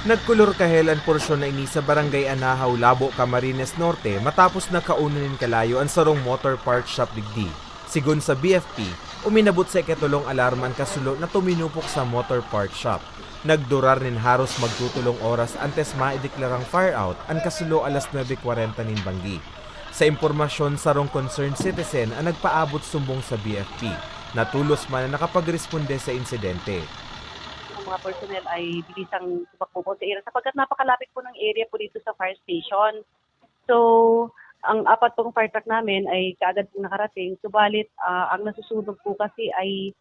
Nagkulor kahel ang porsyon na ini sa Barangay Anahaw, Labo, Camarines Norte matapos nakaunanin kalayo ang sarong motor part shop digdi. Sigun sa BFP, uminabot sa ikatulong alarman kasulo na tuminupok sa motor part shop. Nagdurar nin haros magtutulong oras antes maideklarang fire out ang kasulo alas 9:40 nin Banggi. Sa impormasyon sarong concerned citizen ang nagpaabot sumbong sa BFP. Natulos man na nakapagresponde sa insidente. Mga personnel ay bilisang tumakbo po sa area sapagkat napakalapit po ng area po dito sa fire station. So, ang apat pong fire truck namin ay kaagad pong nakarating. Subalit, ang nasusunog po kasi ay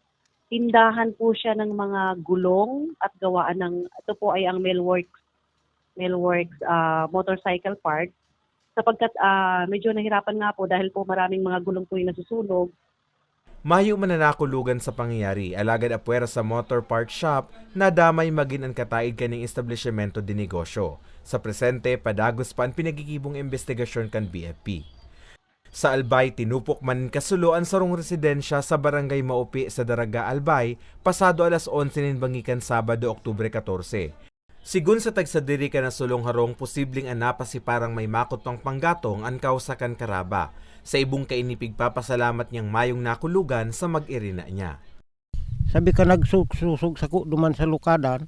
tindahan po siya ng mga gulong at gawaan ng, ito po ay ang Millworks motorcycle part. Sapagkat medyo nahirapan nga po dahil po maraming mga gulong po yung nasusunog. Mayo mananakulugan sa pangyayari, alagad apwera sa motor part shop na damay magin ang kataig kaning establishmento di negosyo. Sa presente, padagos pa ang pinagigibong investigasyon kan BFP. Sa Albay, tinupok man kasulo ang sarong residensya sa Barangay Maupi sa Daraga, Albay, pasado alas 11 nin Bangikan Sabado, Oktubre 14. Sigun sa tagsadiri ka na sulong harong, posibleng anapa si parang may makot pang panggatong ang kausakan karaba. Sa ibong kainipig papasalamat niyang mayong nakulugan sa mag-irina niya. Sabi ka nagsusug sa duman sa lukadan,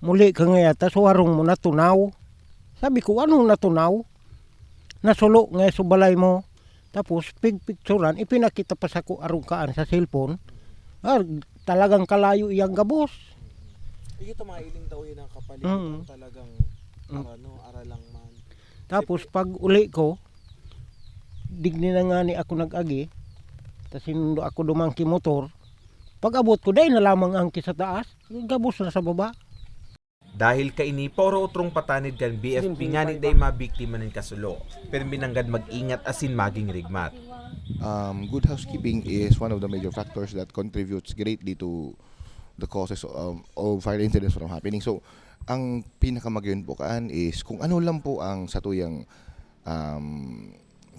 muli ka nga yata, suwarong mo natunaw. Sabi ko, anong natunaw? Nasulo nga subalay mo. Tapos picturean, ipinakita pa sa arong kaan sa cellphone. Talagang kalayo iyang gabos. Ito mga iling daw yun ang kapalit, talagang aralang man. Tapos pag uli ko, digni na nga ni ako nag-agi, tapos sinundo ako dumangki motor, pag abot ko, dahil na lamang angki sa taas, gabos na sa baba. Dahil kaini, poro utrong patanid kan BFP nga ni day mabiktima ng kasulo, pero binanggad mag-ingat asin maging rigmat. Good housekeeping is one of the major factors that contributes greatly to the causes of fire incidents from happening. So, ang pinakamagiyon po kaan is kung ano lang po ang satuyang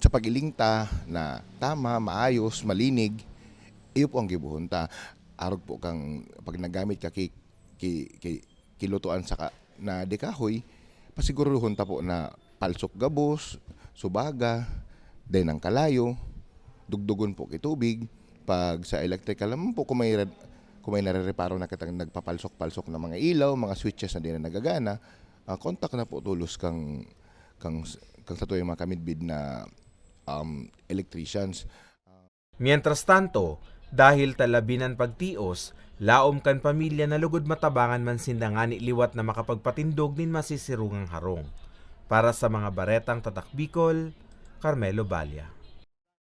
sa pag-ilingta na tama, maayos, malinig, iyo po ang gibuhunta. Arog po kang pag nagamit ka kilutuan sa na dekahoy, pasiguruhon ta po na palsok gabos, subaga, then ang kalayo, dugdugon po kitubig. Pag sa electrical naman po, kung may narereparo na kitang nagpapalsok-palsok na mga ilaw, mga switches na di na nagagana, kontak na po tulos kang sa tuwing mga kamidbid na electricians. Mientras tanto, dahil talabinan pagtios, laom kan pamilya na lugod matabangan man sindangani liwat na makapagpatindog nin masisirungang harong. Para sa mga baretang tatak Bicol, Carmelo Balya.